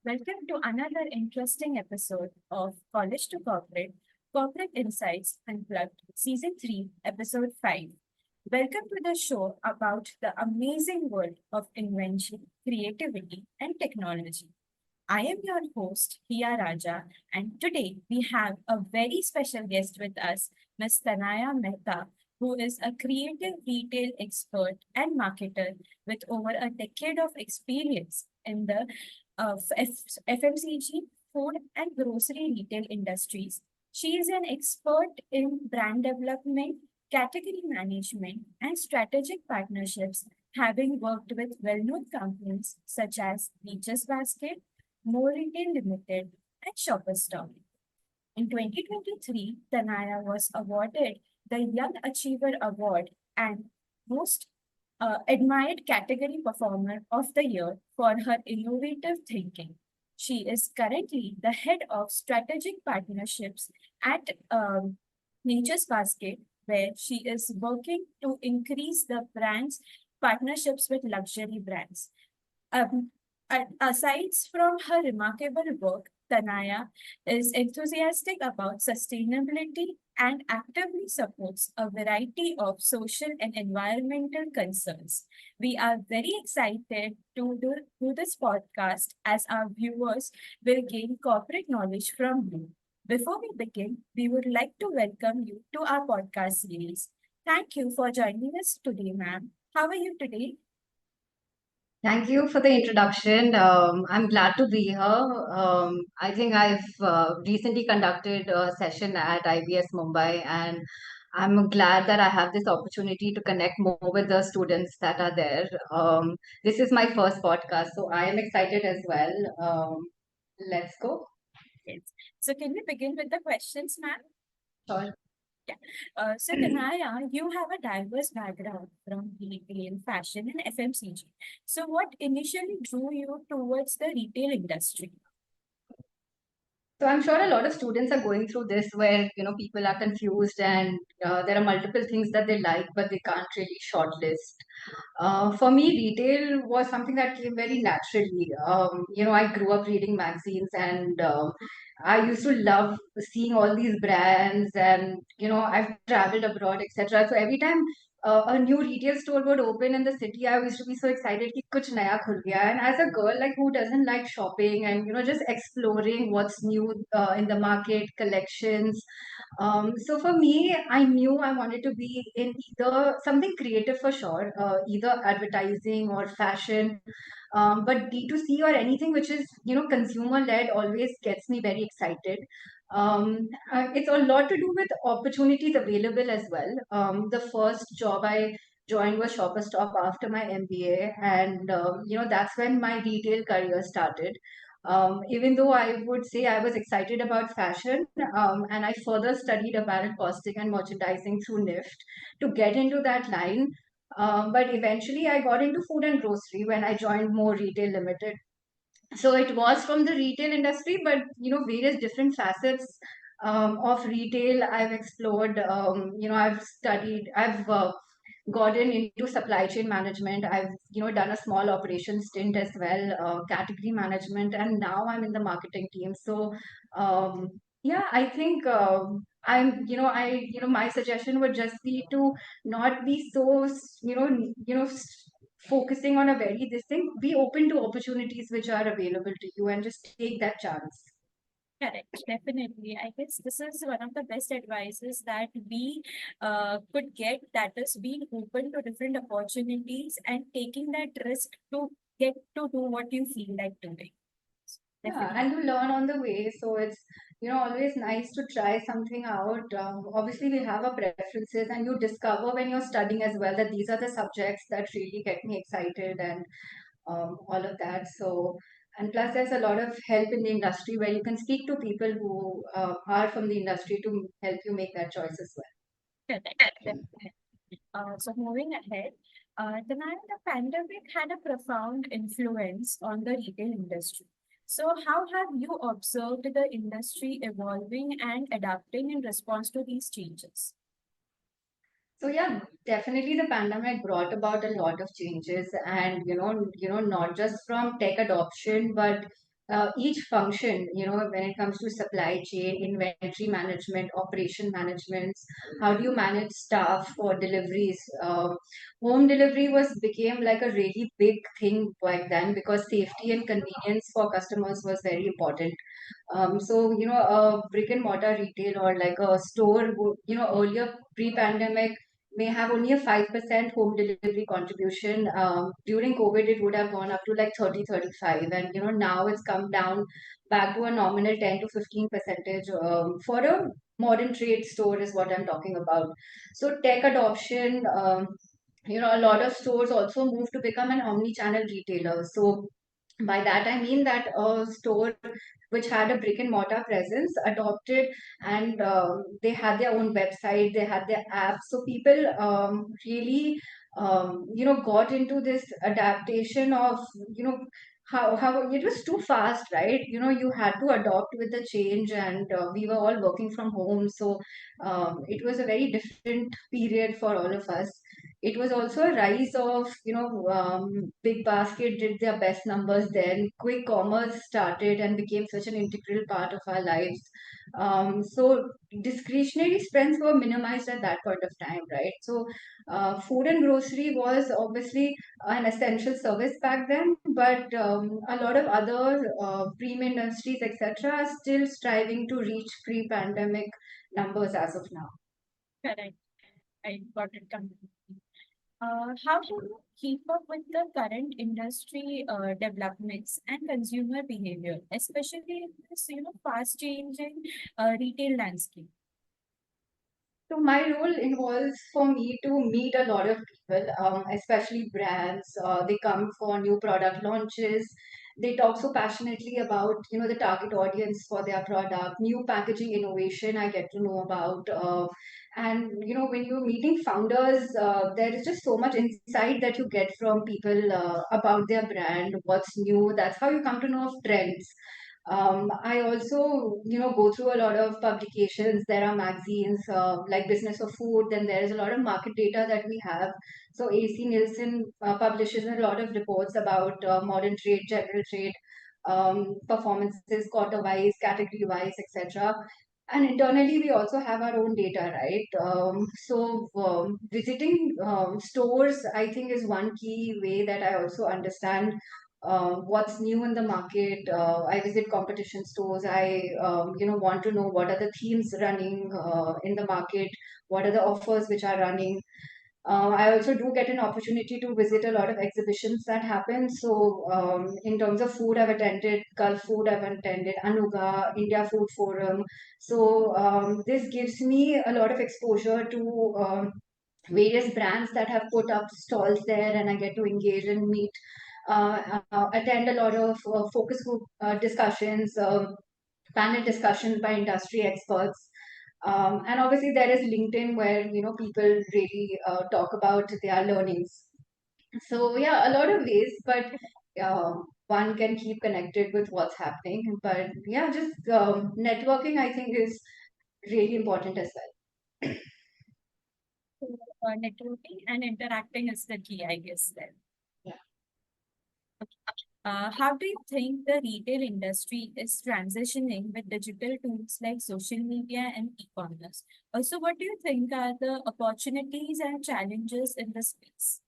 Welcome to another interesting episode of College to Corporate Insights Unplugged, Season 3, Episode 5. Welcome to the show about the amazing world of invention, creativity, and technology. I am your host, Hiya Raja, and today we have a very special guest with us, Miss Tanaya Mehta, who is a creative retail expert and marketer with over a decade of experience in the FMCG, food, and grocery retail industries. She is an expert in brand development, category management, and strategic partnerships, having worked with well known companies such as Beaches Basket, More Retail Limited, and Shoppers Stop. In 2023, Tanaya was awarded the Young Achiever Award and Most Admired Category Performer of the Year for her innovative thinking. She is currently the head of strategic partnerships at Nature's Basket, where she is working to increase the brand's partnerships with luxury brands. Um, Aside from her remarkable work, Tanaya is enthusiastic about sustainability and actively supports a variety of social and environmental concerns. We are very excited to do this podcast as our viewers will gain corporate knowledge from you. Before we begin, we would like to welcome you to our podcast series. Thank you for joining us today, ma'am. How are you today? Thank you for the introduction. I'm glad to be here. I think I've recently conducted a session at IBS Mumbai, and I'm glad that I have this opportunity to connect more with the students that are there. This is my first podcast, so I am excited as well. Let's go. Yes. So can we begin with the questions, ma'am? Sure. Yeah. So Tanaya, you have a diverse background from retail, fashion, and FMCG. So what initially drew you towards the retail industry? So I'm sure a lot of students are going through this where, people are confused and there are multiple things that they like, but they can't really shortlist. For me, retail was something that came very naturally. I grew up reading magazines and I used to love seeing all these brands and, I've traveled abroad, etc. So every time a new retail store would open in the city, I used to be so excited कि कुछ नया खुल गया. And as a girl, like who doesn't like shopping and just exploring what's new in the market, collections. So for me, I knew I wanted to be in either something creative for sure, either advertising or fashion. But D2C or anything which is consumer led always gets me very excited. It's a lot to do with opportunities available as well. The first job I joined was Shopper Stop after my MBA, and that's when my retail career started. Even though I would say I was excited about fashion, and I further studied apparel costing and merchandising through NIFT to get into that line. But eventually, I got into food and grocery when I joined More Retail Limited. So it was from the retail industry, but various different facets of retail I've explored. I've studied, I've gotten into supply chain management. I've done a small operation stint as well, category management, and now I'm in the marketing team. So yeah, I think my suggestion would just be to not be so focusing on a very this thing. Be open to opportunities which are available to you and just take that chance. Correct, definitely. I guess this is one of the best advices that we could get, that is being open to different opportunities and taking that risk to get to do what you feel like doing. Yeah, Definitely. and you learn on the way. So it's, always nice to try something out. Obviously, we have our preferences, and you discover when you're studying as well that these are the subjects that really get me excited and all of that. So, and plus, there's a lot of help in the industry where you can speak to people who are from the industry to help you make that choice as well. Correct, definitely. So moving ahead, the pandemic had a profound influence on the retail industry. So how have you observed the industry evolving and adapting in response to these changes? So yeah, definitely the pandemic brought about a lot of changes, and not just from tech adoption, but each function, when it comes to supply chain, inventory management, operation management, how do you manage staff for deliveries? Home delivery was became like a really big thing back then because safety and convenience for customers was very important. So, a brick and mortar retail or like a store, earlier pre-pandemic may have only a 5% home delivery contribution. During COVID, it would have gone up to like 30-35. And, now it's come down back to a nominal 10 to 15 percentage for a modern trade store is what I'm talking about. So tech adoption, a lot of stores also move to become an omni-channel retailer. So by that, I mean that a store which had a brick and mortar presence adopted, and they had their own website, they had their app. So people really, got into this adaptation of, how it was too fast, right? You had to adopt with the change, and we were all working from home. So it was a very different period for all of us. It was also a rise of, Big Basket did their best numbers then. Quick commerce started and became such an integral part of our lives. So discretionary spends were minimized at that point of time, right? So food and grocery was obviously an essential service back then, but a lot of other premium industries, etc., are still striving to reach pre-pandemic numbers as of now. Correct. I got it completely. How do you keep up with the current industry developments and consumer behavior, especially in this, fast changing retail landscape? So my role involves for me to meet a lot of people, especially brands. They come for new product launches. They talk so passionately about the target audience for their product, new packaging innovation. I get to know about, and when you're meeting founders, there is just so much insight that you get from people about their brand, what's new. That's how you come to know of trends. I also, go through a lot of publications. There are magazines like Business of Food. Then there is a lot of market data that we have. So AC Nielsen publishes a lot of reports about modern trade, general trade, performances, quarter-wise, category-wise, etc. And internally, we also have our own data, right? So visiting stores, I think, is one key way that I also understand what's new in the market. I visit competition stores. I, want to know what are the themes running in the market, what are the offers which are running. I also do get an opportunity to visit a lot of exhibitions that happen. So, in terms of food, I've attended Gulf Food, I've attended Anuga, India Food Forum. So, this gives me a lot of exposure to various brands that have put up stalls there, and I get to engage and meet, attend a lot of focus group discussions, panel discussions by industry experts. And obviously there is LinkedIn where people really talk about their learnings. So yeah, a lot of ways, but one can keep connected with what's happening. But yeah, just networking I think is really important as well. So, networking and interacting is the key, I guess, then. Yeah. How do you think the retail industry is transitioning with digital tools like social media and e-commerce? Also, what do you think are the opportunities and challenges in the space?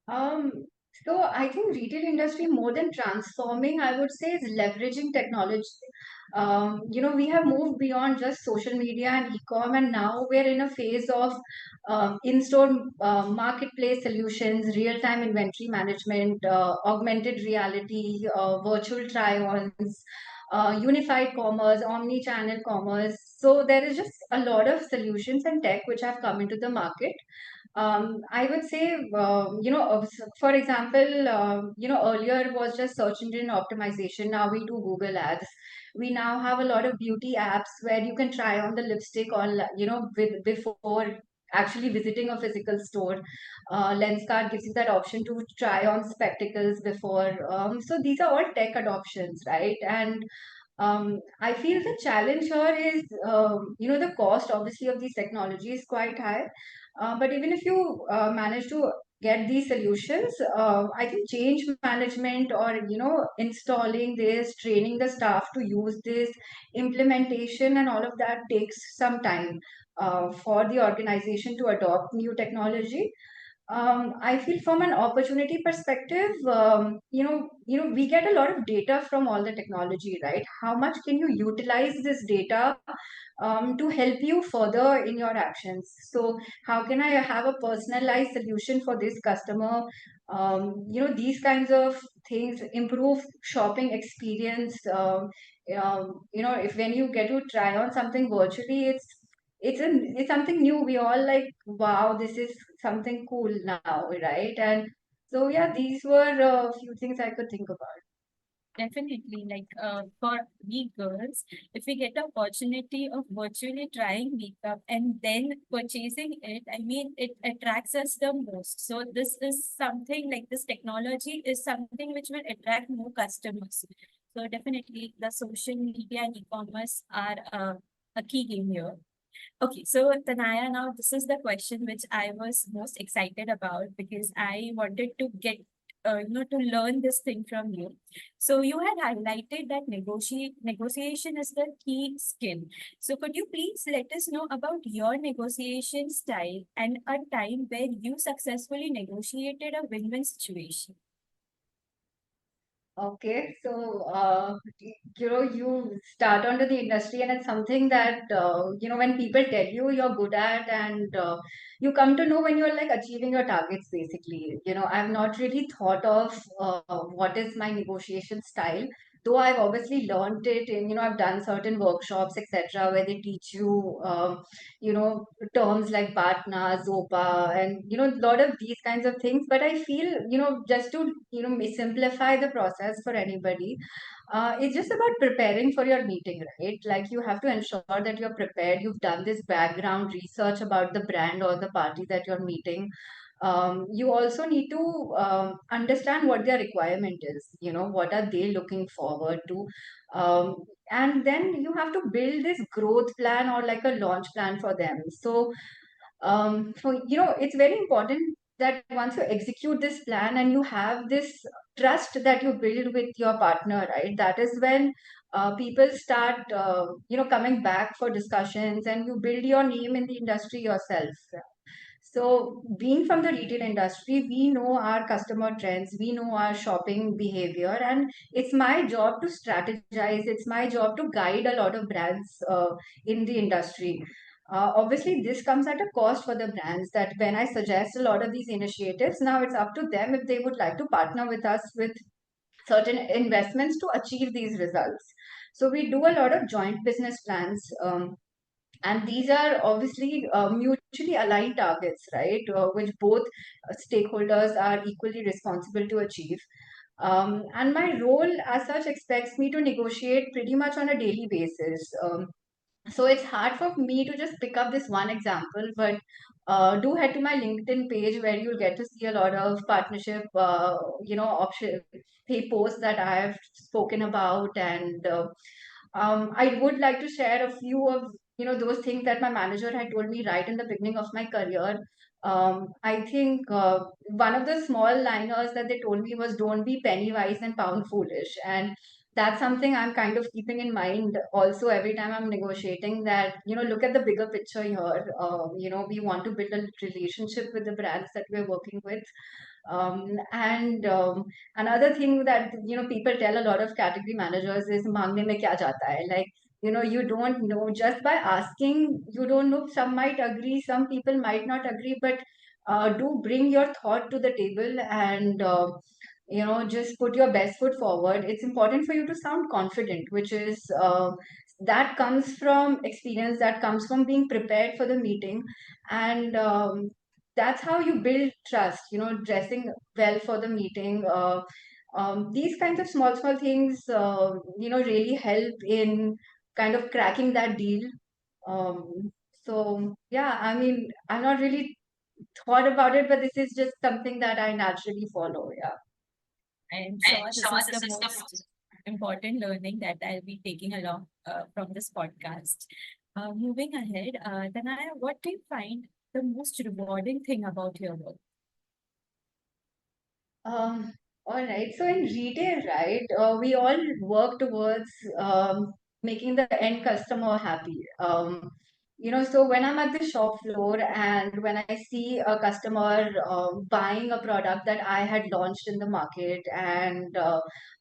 Um, so I think retail industry more than transforming, I would say, is leveraging technology. We have moved beyond just social media and e-com, and now we're in a phase of in-store marketplace solutions, real-time inventory management, augmented reality, virtual try-ons, unified commerce, omni-channel commerce. So there is just a lot of solutions and tech which have come into the market. I would say, for example, earlier it was just search engine optimization. Now we do Google Ads. We now have a lot of beauty apps where you can try on the lipstick on, before actually visiting a physical store. Lenscard gives you that option to try on spectacles before. So these are all tech adoptions, right? And I feel the challenge here is, the cost obviously of these technologies is quite high. But even if you manage to get these solutions. I think change management, or installing this, training the staff to use this, implementation and all of that takes some time for the organization to adopt new technology. I feel from an opportunity perspective, we get a lot of data from all the technology, right? How much can you utilize this data to help you further in your actions? So, how can I have a personalized solution for this customer? These kinds of things improve shopping experience. If when you get to try on something virtually, it's something new. We all like, wow, this is something cool now, right? And so yeah, these were a few things I could think about. Definitely, like for we girls, if we get the opportunity of virtually trying makeup and then purchasing it, I mean, it attracts us the most. So this is something like this technology is something which will attract more customers. So definitely, the social media and e-commerce are a key game here. Okay, so Tanaya, now this is the question which I was most excited about because I wanted to get, to learn this thing from you. So you had highlighted that negotiation is the key skill. So could you please let us know about your negotiation style and a time where you successfully negotiated a win-win situation? Okay, so you start onto the industry, and it's something that when people tell you you're good at, and you come to know when you're like achieving your targets. Basically, I've not really thought of what is my negotiation style. Though I've obviously learned it, and I've done certain workshops, etc., where they teach you, terms like Batna, Zopa, and a lot of these kinds of things. But I feel, just to simplify the process for anybody, it's just about preparing for your meeting, right? Like you have to ensure that you're prepared. You've done this background research about the brand or the party that you're meeting. You also need to understand what their requirement is. What are they looking forward to? Um, and then you have to build this growth plan or like a launch plan for them. So it's very important that once you execute this plan and you have this trust that you build with your partner, right? That is when people start, coming back for discussions, and you build your name in the industry yourself. So, being from the retail industry, we know our customer trends, we know our shopping behavior, and it's my job to strategize. It's my job to guide a lot of brands in the industry. Obviously, this comes at a cost for the brands. That when I suggest a lot of these initiatives, now it's up to them if they would like to partner with us with certain investments to achieve these results. So, we do a lot of joint business plans. And these are obviously mutually aligned targets, right? Which both stakeholders are equally responsible to achieve. And my role as such expects me to negotiate pretty much on a daily basis. So it's hard for me to just pick up this one example, but do head to my LinkedIn page where you'll get to see a lot of partnership, option pay posts that I have spoken about, and I would like to share a few of those things that my manager had told me right in the beginning of my career. I think one of the small liners that they told me was, "Don't be penny wise and pound foolish," and that's something I'm kind of keeping in mind also every time I'm negotiating. That look at the bigger picture here. We want to build a relationship with the brands that we're working with. And another thing that people tell a lot of category managers is "मांगने में क्या जाता है?" Like you don't know just by asking. You don't know. Some might agree, some people might not agree, but do bring your thought to the table, and just put your best foot forward. It's important for you to sound confident, which is that comes from experience, that comes from being prepared for the meeting, and that's how you build trust. Dressing well for the meeting. These kinds of small things, really help in kind of cracking that deal. So yeah, I mean, I've not really thought about it, but this is just something that I naturally follow. Yeah. I am sure this is the most important learning that I'll be taking along from this podcast. Moving ahead, Tanaya, what do you find the most rewarding thing about your work? Um, all right. So in retail, right, we all work towards making the end customer happy. So when I'm at the shop floor and when I see a customer buying a product that I had launched in the market, and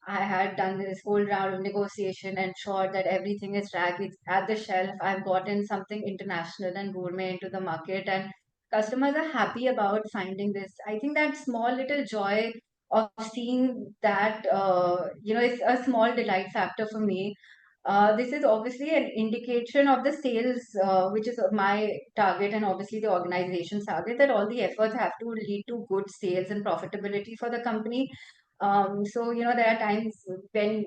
I had done this whole round of negotiation, ensured that everything is racked, it's at the shelf. I've gotten something international and gourmet into the market, and customers are happy about finding this. I think that small little joy of seeing that, it's a small delight factor for me. This is obviously an indication of the sales, which is my target, and obviously the organization's target, that all the efforts have to lead to good sales and profitability for the company. So there are times when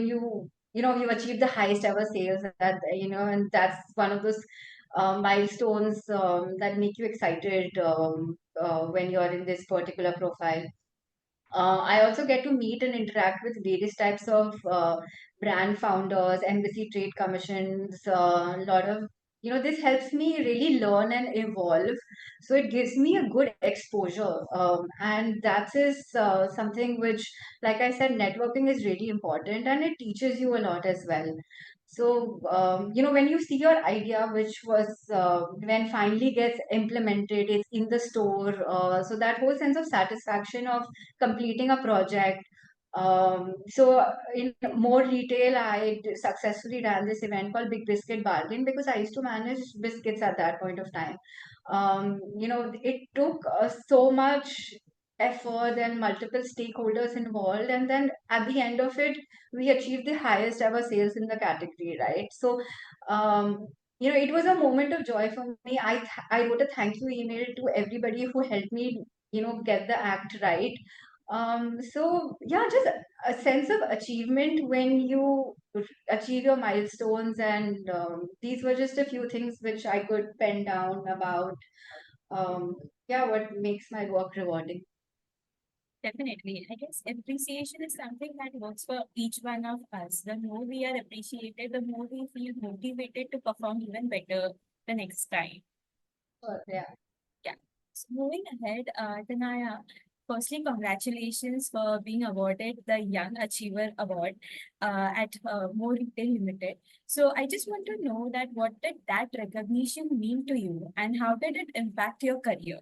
you achieve the highest ever sales, and that's one of those milestones that make you excited when you're in this particular profile. I also get to meet and interact with various types of brand founders, embassy trade commissions, a lot of, this helps me really learn and evolve. So it gives me a good exposure. And that is something which, like I said, networking is really important and it teaches you a lot as well. So, when you see your idea, which was when finally gets implemented, it's in the store. So that whole sense of satisfaction of completing a project. So in more retail, successfully ran this event called Big Biscuit Bargain because I used to manage biscuits at that point of time. It took so much effort and multiple stakeholders involved, and then at the end of it, we achieved the highest ever sales in the category, right? So, it was a moment of joy for me. I wrote a thank you email to everybody who helped me, get the act right. So yeah, just a sense of achievement when you achieve your milestones, and these were just a few things which I could pen down about. Yeah, what makes my work rewarding. Definitely. I guess appreciation is something that works for each one of us. The more we are appreciated, the more we feel motivated to perform even better the next time. Yeah. Yeah. So moving ahead, Tanaya, firstly, congratulations for being awarded the Young Achiever Award at More Retail Limited. So I just want to know that what did that recognition mean to you and how did it impact your career?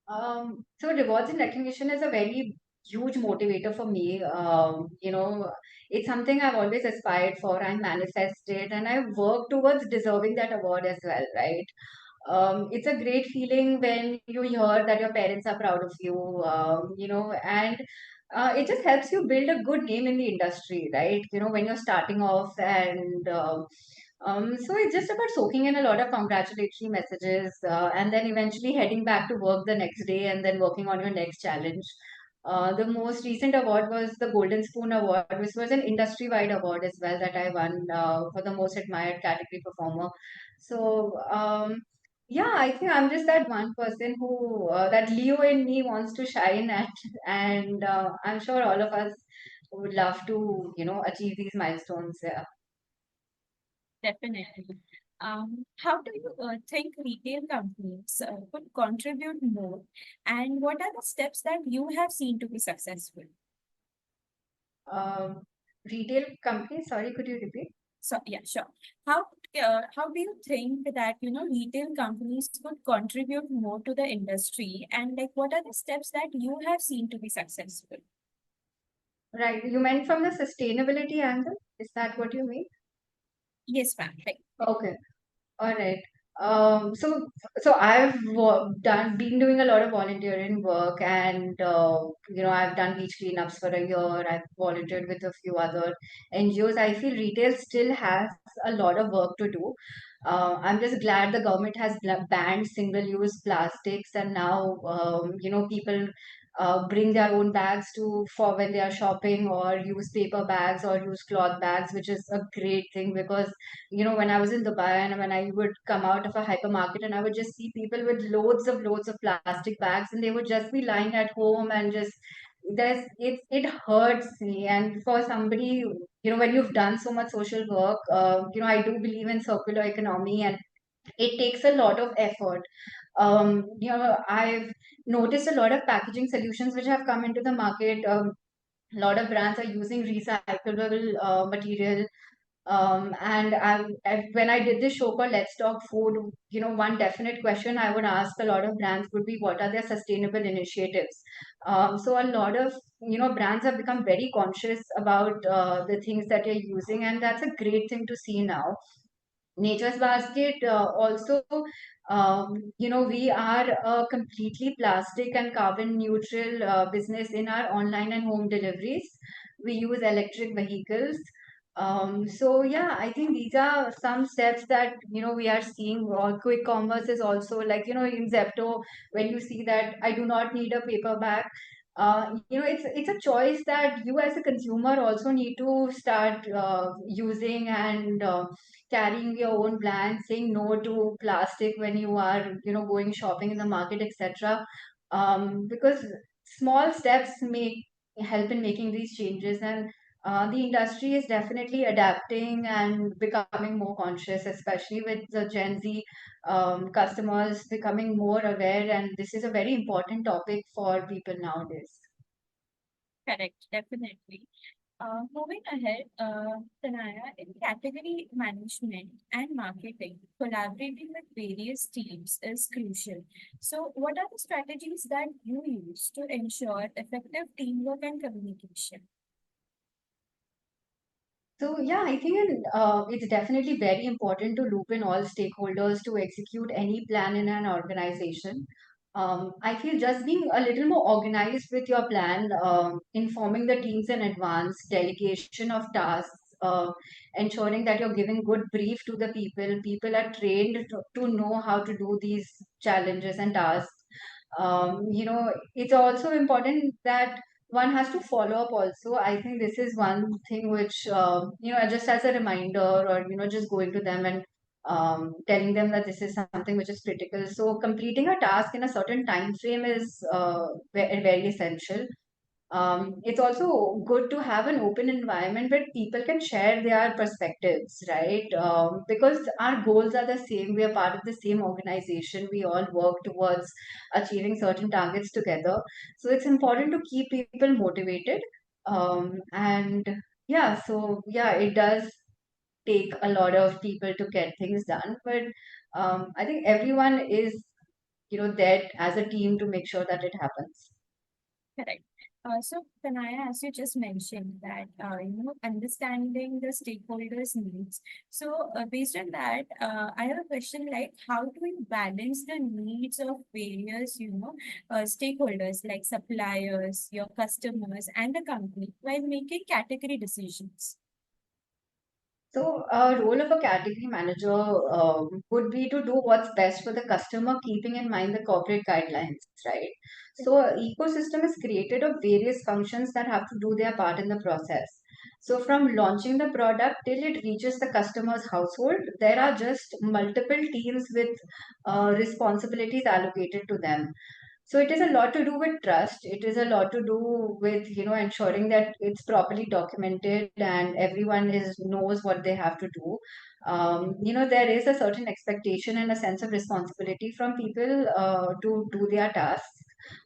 So rewards and recognition is a very huge motivator for me. It's something I've always aspired for. I manifested and I work towards deserving that award as well, right? It's a great feeling when you hear that your parents are proud of you, and it just helps you build a good name in the industry, right? When you're starting off, and so it's just about soaking in a lot of congratulatory messages, and then eventually heading back to work the next day and then working on your next challenge. The most recent award was the Golden Spoon Award, which was an industry-wide award as well that I won for the most admired category performer. So, yeah, I think I'm just that one person who, that Leo in me wants to shine at, and I'm sure all of us would love to, achieve these milestones. Yeah. Definitely. How do you think retail companies could contribute more? And what are the steps that you have seen to be successful? Um, Retail company, sorry, could you repeat? So, yeah, sure. How do you think that, retail companies could contribute more to the industry? And like, what are the steps that you have seen to be successful? Right, you meant from the sustainability angle? Is that what you mean? Yes, ma'am. Like, Okay. All right. So I've been doing a lot of volunteering work, and I've done beach cleanups for a year. I've volunteered with a few other NGOs. I feel retail still has a lot of work to do. I'm just glad the government has banned single-use plastics, and now people bring their own bags to for when they are shopping, or use paper bags or use cloth bags, which is a great thing because when I was in Dubai and when I would come out of a hypermarket and I would just see people with loads of plastic bags, and they would just be lying at home, and just it hurts me. And for somebody, when you've done so much social work, I do believe in circular economy, and it takes a lot of effort. I've noticed a lot of packaging solutions which have come into the market. A lot of brands are using recyclable material. When I did this show called Let's Talk Food, one definite question I would ask a lot of brands would be what are their sustainable initiatives. So a lot of brands have become very conscious about the things that you're using, and that's a great thing to see now. Nature's Basket also, we are a completely plastic and carbon neutral business in our online and home deliveries. We use electric vehicles. So yeah, I think these are some steps that we are seeing. Quick commerce is also like in Zepto, when you see that I do not need a paper bag. It's a choice that you as a consumer also need to start using, and carrying your own plan, saying no to plastic when you are going shopping in the market, etc. Because small steps make help in making these changes, and the industry is definitely adapting and becoming more conscious, especially with the Gen Z customers becoming more aware, and this is a very important topic for people nowadays. Correct, definitely. Moving ahead, Tanaya, in category management and marketing, collaborating with various teams is crucial. So, what are the strategies that you use to ensure effective teamwork and communication? So yeah, I think it's definitely very important to loop in all stakeholders to execute any plan in an organization. I feel just being a little more organized with your plan, informing the teams in advance, delegation of tasks, ensuring that you're giving good brief to the people. People are trained to know how to do these challenges and tasks. It's also important that one has to follow up also. I think this is one thing which, just as a reminder, or, just going to them and telling them that this is something which is critical. So completing a task in a certain time frame is very essential. It's also good to have an open environment where people can share their perspectives, right? Because our goals are the same. We are part of the same organization. We all work towards achieving certain targets together. So it's important to keep people motivated. And yeah, so yeah, it does take a lot of people to get things done. But I think everyone is, there as a team to make sure that it happens. Correct. So, Tanaya, as you just mentioned that, understanding the stakeholders' needs. So, based on that, I have a question like, how do we balance the needs of various, stakeholders like suppliers, your customers, and the company while making category decisions? So, a role of a category manager would be to do what's best for the customer, keeping in mind the corporate guidelines, right? So, an ecosystem is created of various functions that have to do their part in the process. So, from launching the product till it reaches the customer's household, there are just multiple teams with responsibilities allocated to them. So it is a lot to do with trust. It is a lot to do with ensuring that it's properly documented and everyone is knows what they have to do. There is a certain expectation and a sense of responsibility from people to do their tasks.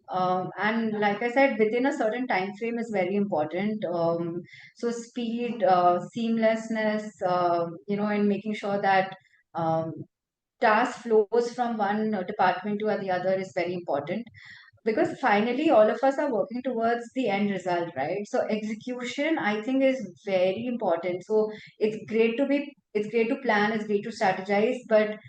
And like I said, within a certain time frame is very important. So speed, seamlessness, and making sure that um, task flows from one department to the other is very important, because finally all of us are working towards the end result, right? So execution, I think, is very important. So it's great to plan, it's great to strategize, but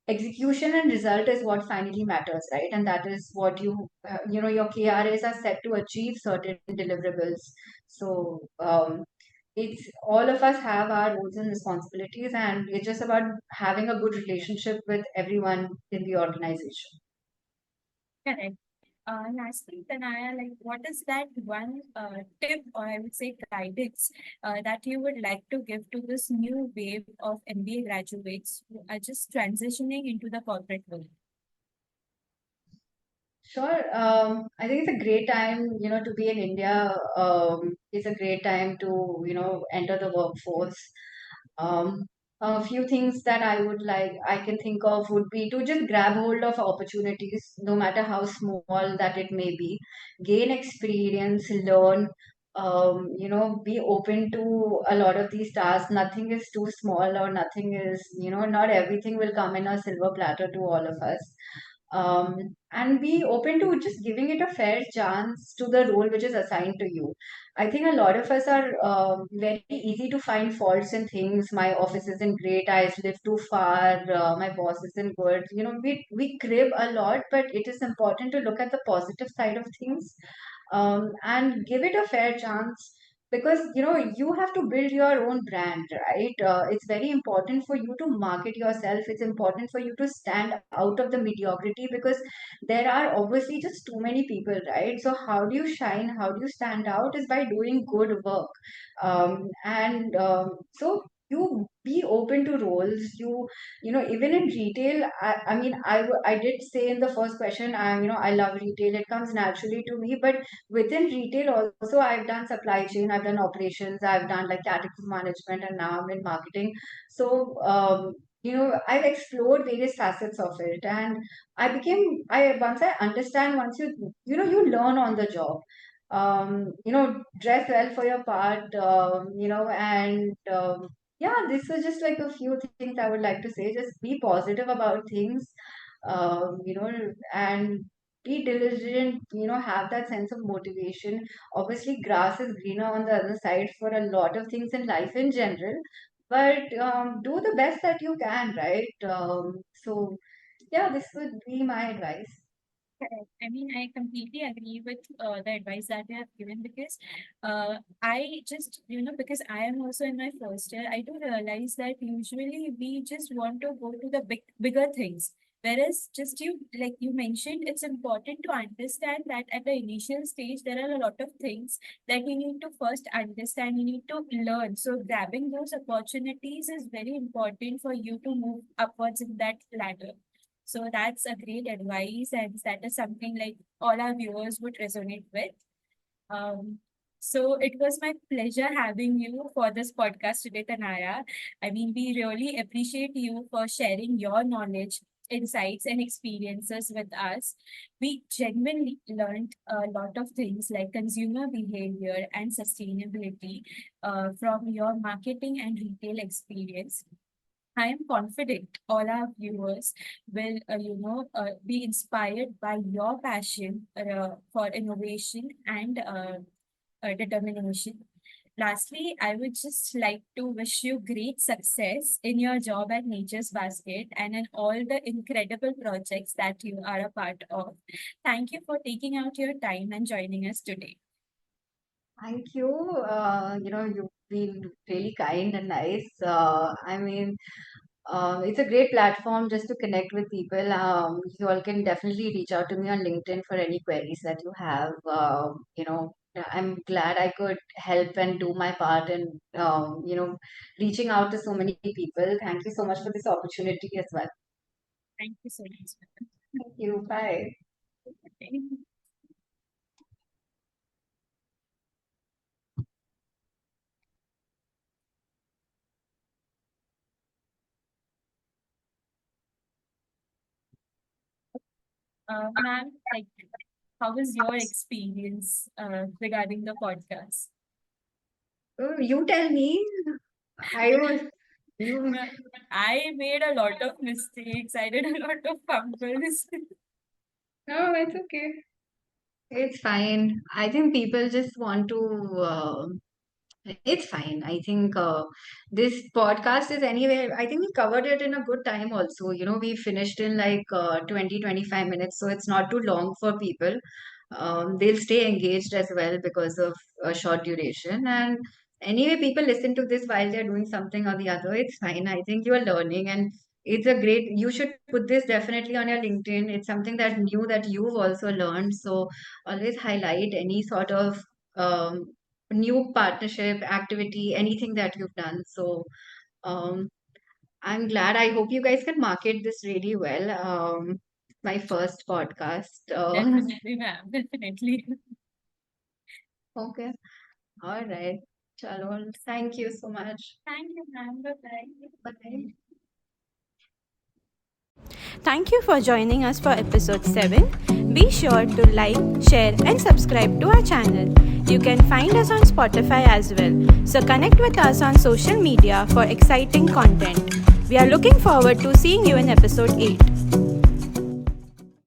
execution and result is what finally matters, right? And that is what your KRAs are set to achieve certain deliverables. So it's all of us have our roles and responsibilities, and it's just about having a good relationship with everyone in the organization. Correct. Lastly, Tanaya, like what is that one tip or I would say guidance that you would like to give to this new wave of MBA graduates who are just transitioning into the corporate world? Sure. I think it's a great time, to be in India. It's a great time to, enter the workforce. a few things that I can think of would be to just grab hold of opportunities, no matter how small that it may be, gain experience, learn, be open to a lot of these tasks. Nothing is too small, or nothing is, not everything will come in a silver platter to all of us. And be open to just giving it a fair chance to the role which is assigned to you. I think a lot of us are very easy to find faults in things. My office isn't great. I live too far. My boss isn't good. We crib a lot, but it is important to look at the positive side of things, and give it a fair chance, because you have to build your own brand, right? It's very important for you to market yourself. It's important for you to stand out of the mediocrity, because there are obviously just too many people, right? So how do you shine, how do you stand out, is by doing good work. And so you be open to roles. Even in retail, I did say in the first question, I love retail, it comes naturally to me. But within retail also, I've done supply chain, I've done operations, I've done like category management, and now I'm in marketing. So I've explored various facets of it, and I once I understand, once you learn on the job. Dress well for your part, and yeah, this was just like a few things I would like to say. Just be positive about things, and be diligent, have that sense of motivation. Obviously, grass is greener on the other side for a lot of things in life in general, but do the best that you can, right? So, yeah, this would be my advice. Correct. I mean, I completely agree with the advice that you have given, because I just, because I am also in my first year, I do realize that usually we just want to go to the bigger things. Whereas, just like you mentioned, it's important to understand that at the initial stage, there are a lot of things that you need to first understand, you need to learn. So, grabbing those opportunities is very important for you to move upwards in that ladder. So that's a great advice, and that is something like all our viewers would resonate with. Um, so it was my pleasure having you for this podcast today, Tanaya. I mean, we really appreciate you for sharing your knowledge, insights, and experiences with us. We genuinely learned a lot of things like consumer behavior and sustainability from your marketing and retail experience. I am confident all our viewers will, be inspired by your passion for innovation and determination. Lastly, I would just like to wish you great success in your job at Nature's Basket and in all the incredible projects that you are a part of. Thank you for taking out your time and joining us today. Thank you. You've been really kind and nice. It's a great platform just to connect with people. You all can definitely reach out to me on LinkedIn for any queries that you have. I'm glad I could help and do my part in, reaching out to so many people. Thank you so much for this opportunity as well. Thank you so much. Thank you. Bye. Ma'am, like, how was your experience regarding the podcast? You tell me. I was you. Ma'am, I made a lot of mistakes. I did a lot of fumbles. No, it's okay. It's fine. I think people just want to. It's fine. I think this podcast is anyway. I think we covered it in a good time also. We finished in like 20, 25 minutes, so it's not too long for people. They'll stay engaged as well because of a short duration. And anyway, people listen to this while they're doing something or the other. It's fine. I think you are learning, and it's a great. You should put this definitely on your LinkedIn. It's something that new that you've also learned. So always highlight any sort of new partnership activity, anything that you've done. So um, I'm glad. I hope you guys can market this really well. My first podcast. Definitely, ma'am. Definitely. Okay. All right. Chalo, thank you so much. Thank you, ma'am. Bye-bye. Bye. Thank you for joining us for episode 7. Be sure to like, share, and subscribe to our channel. You can find us on Spotify as well. So connect with us on social media for exciting content. We are looking forward to seeing you in episode 8.